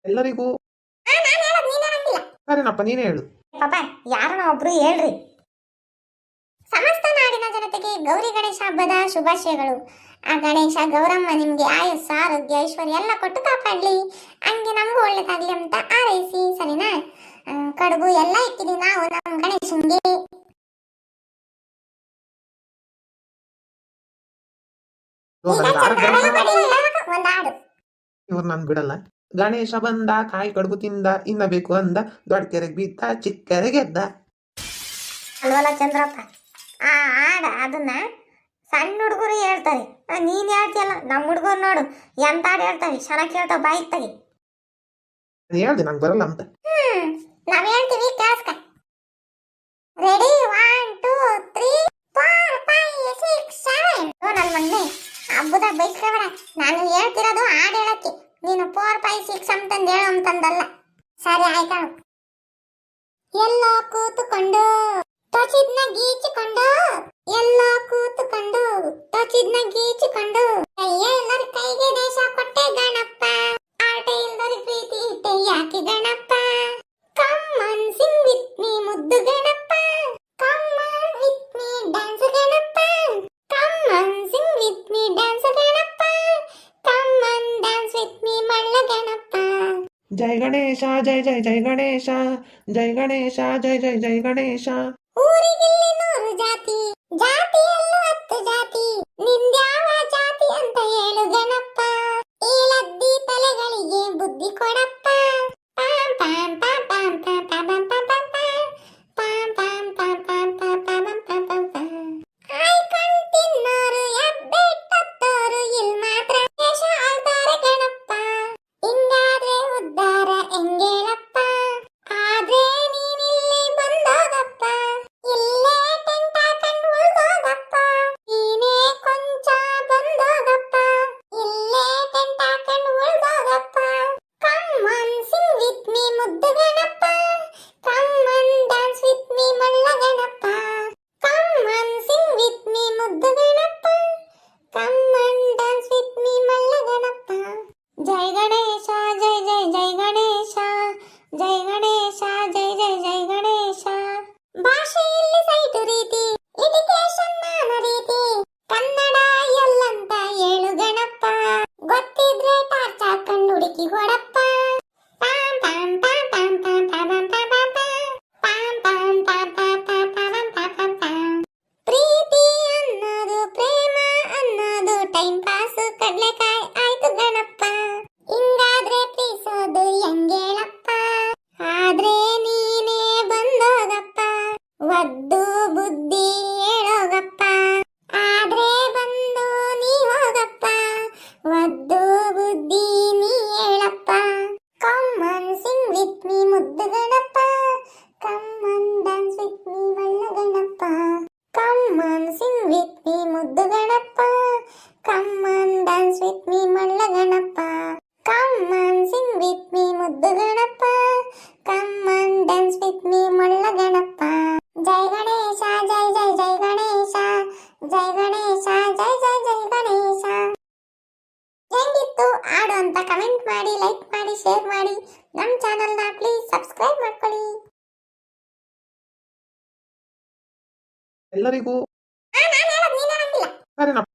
ಎಲ್ಲರಿಗೂ ಸರಿನಪ್ಪ, ನೀನೇ ಹೇಳು. ಪಾಪ ಯಾರನ್ನ ಒಬ್ರು ಹೇಳ್ರಿ. ಸಮಸ್ತ ನಾಡಿನ ಜನತೆಗೆ ಗೌರಿ ಗಣೇಶ ಹಬ್ಬದ ಶುಭಾಶಯಗಳು. ಆ ಗಣೇಶ ಗೌರಮ್ಮ ನಿಮ್ಗೆ ಆಯುಸ್ಸು ಆರೋಗ್ಯ ಐಶ್ವರ್ಯ ಎಲ್ಲ ಕೊಟ್ಟು ಕಾಪಾಡ್ಲಿ, ಹಂಗೆ ನಮಗೂ ಒಳ್ಳೇದಾಗ್ಲಿ ಅಂತ ಆರೈಸಿ, ಸರಿನಾ? ಕಡುಬು ಎಲ್ಲ ಇಟ್ಟಿದ್ದೀವಿ ನಾವು ನಮ್ಮ ಗಣೇಶನ್ಗೆ. ಒಂದು ಹಾಡು ಇವ್ರು ನಾನು ಬಿಡಲ್ಲ. ಗಣೇಶ ಬಂದ ಕಾಯಿ ಕಡುಬು ತಿಂದ, ಇನ್ನ ಬೇಕು ಅಂದ, ದೊಡ್ಡ ಕೆರೆಗೆ ಬಿದ್ದ ಚಿಕ್ಕ ಕೆರೆಗೆ ಎದ್ದ. ಅಲ್ವಲ್ಲ ಚಂದ್ರಪ್ಪ, ಆ ಹಾಡ ಅದನ್ನ ಸಣ್ಣ ಹುಡುಗರು ಹೇಳ್ತಾರೆ, ನೀನ್ ಹೇಳ್ತಿಯಲ್ಲ. ನಮ್ಮ ಹುಡುಗರು ನೋಡು ಎಂತ ಹಾಡು ಹೇಳ್ತಾವೆ, ಚೆನ್ನಾಗಿ ಕೇಳ್ತಾವ, ಬಾಯಿ ತೆಗಿ. ಹೇಳ್ದೆ ನಂಗೆ ಬರಲ್ಲ ಅಂತ. ನಾವ್ ಹೇಳ್ತೀವಿ, ಕೇಳಿಸ್ಕ. ರೆಡಿ, 1 2 3 4 5 6 7. ನನ್ನ ಮಗನೇ ಹಬ್ಬದಾಗ ಬೈಸ್ಕೊಬೇಡ. ನಾನು ಹೇಳ್ತಿರೋದು ಹಾಡು ಹೇಳಕ್ಕೆ, ನೀನು 4 5 6 ಅಂತಂದು ಹೇಳು ಅಂತಂದಲ್ಲ. ಸರಿ ಆಯ್ತಾ? ಎಲ್ಲೋ ಕೂತುಕೊಂಡು ತಚಿದ್ನ ಗೀಚಿಕೊಂಡು, ಎಲ್ಲೋ ಕೂತುಕೊಂಡು ತಚಿದ್ನ ಗೀಚಿಕೊಂಡು, ಎಲ್ಲರ ಕೈಗೆ ದೇಶ ಕೊಟ್ಟೆ ಗಣಪ್ಪ, ಆಟ ಇಲ್ದರ ಪ್ರೀತಿ ಇಟ್ಟೆ ಯಾಕೆ Ganappa. Come on sing with me ಮುದ್ದು Ganappa, come on with me dance Ganappa, come on sing with me dance Ganappa, come on dance with me ಮಳ್ಳ ಗಣಪ್ಪ. ಜೈ ಗಣೇಶ ಜೈ ಜೈ ಜೈ ಗಣೇಶ, ಜೈ ಗಣೇಶ ಜೈ ಜೈ ಜೈ ಗಣೇಶ. ಊರಿಗಿಲ್ಲಿ 100 ಜಾತಿ, ಜಾತಿಯಲ್ಲೂ 10 ಜಾತಿ, ನಿಂದ್ಯಾವ ಜಾತಿ ಅಂತ ಹೇಳು ಗಣಪ್ಪ, ಈ ಲದ್ದಿ ತಲೆಗಳಿಗೆ ಬುದ್ಧಿ ಕೊಡಪ್ಪ. ಪಾಂ ಪಾಂ ಪಾಂ ಪಾಂ ಪಾಂ ಪಾಂ ಪಾಂ ಪಾಂ ಪಾಂ ಪಾಂ ಪಾಂ ಪಾಂ ಪಾಂ ಪಾಂ ಪಾಂ ಪಾಂ ಪಾಂ. ಕಾಯ್ಕೊಂಡ್ ತಿನ್ನೋರು ಎಬ್ಬೆಟ್ಟತ್ತೋರು ಇಲ್ ಮಾತ್ರ ದೇಶ ಆಳ್ತಾರೆ ಗಣಪ್ಪ, ಹಿಂಗಾದ್ರೆ ಉದ್ಧಾರ ಹೆಂಗೇಳಪ್ಪ, ಆದ್ರೆ ನೀನಿಲ್ಲಿ ಬಂದೋಗಪ್ಪ, ಇಲ್ಲೇ ಟೆಂಟ್ ಹಾಕೊಂಡ್ ಉಳ್ದೋಗಪ್ಪ, ನೀನೇ ಕೊಂಚ ಬಂದೋಗಪ್ಪ, ಇಲ್ಲೇ ಟೆಂಟ್ ಹಾಕೊಂಡ್ ಉಳ್ದೋಗಪ್ಪ. Come on sing with me ಮುದ್ದು Ganappa, come on dance with me ಮಳ್ಳ Ganappa, come on sing with me ಮುದ್ದು Ganappa, come on dance with me ಮಳ್ಳ ಗಣಪ್ಪ. ಜೈ ಗಣೇಶ ಜೈ ಜೈ ಜೈ ಗಣೇಶ, ಜೈ ಗಣೇಶ ಜೈ ಜೈ ಜೈ ಗಣೇಶ. ಭಾಷೆಯಲ್ಲಿ ಸೈಟು ರೀತಿ, ಎಜುಕೇಶನ್ ನಾನ ರೀತಿ, ಕನ್ನಡ ಎಲ್ಲಂತ ಹೇಳು ಗಣಪ್ಪ, ಗೊತ್ತಿದ್ರೆ ಟಾರ್ಚ್ ಹಾಕೊಂಡು ಹುಡುಕಿ ಹೊಡಪ್ಪ. ಪಾಂ ಪಾಂ ಪಾಂ ಪಾಂ ಪಾಂ ಪಾಂ ಪಾಂ ಪಾಂ ಪಾಂ ಪಾಂ ಪಾಂ ಪಾಂ ಪಾಂ ಪಾಂ ಪಾಂ ಪಾಂ ಪಾಂ. ಪ್ರೀತಿ ಅನ್ನೋದು ಪ್ರೇಮ ಅನ್ನೋದು ಟೈಮ್ ಪಾಸ್ ಕಡ್ಲೆಕಾಯಿ ಆಯ್ತು ಗಣಪ್ಪ, ಹಿಂಗಾದ್ರೆ ಪ್ರೀಸೋದು ಹೆಂಗೇಳಪ್ಪ, ಆದ್ರೆ ನೀನೇ ಬಂದೋಗಪ್ಪ, ಒದ್ದು ಬುದ್ಧಿ ಹೇಳೋಗಪ್ಪ, ಆದ್ರೆ ಬಂದು ನೀ ಹೋಗಪ್ಪ, ಒದ್ದು ಬುದ್ಧಿ ನೀ ಹೇಳಪ್ಪ. Come on sing with me ಮುದ್ದು Ganappa, come on dance with me ಮಳ್ಳ Ganappa, come on sing with me ಮುದ್ದು Ganappa, come on dance with me ಮಳ್ಳ Ganappa, come on sing with me ಮುದ್ದು Ganappa, come on dance with me ಮಳ್ಳ ಗಣಪ್ಪ. ಜೈ ಗಣೇಶ ಜೈ ಜೈ ಜೈ ಗಣೇಶ, ಜೈ ಗಣೇಶ ಜೈ ಜೈ ಜೈ ಗಣೇಶ. ಹೆಂಗಿತ್ತು ಹಾಡು ಅಂತ ಕಮೆಂಟ್ ಮಾಡಿ, ಲೈಕ್ ಮಾಡಿ, ಶೇರ್ ಮಾಡಿ. ನಮ್ಮ ಚಾನೆಲ್ನ ಪ್ಲೀಸ್ ಸಬ್ಸ್ಕ್ರೈಬ್ ಮಾಡ್ಕೊಳ್ಳಿ. ಎಲ್ಲರಿಗೂ ನಾನು ಹೇಳೋದು ನೀನು ಹೇಳಂಗಿಲ್ಲ. ಸರಿನಪ್ಪ.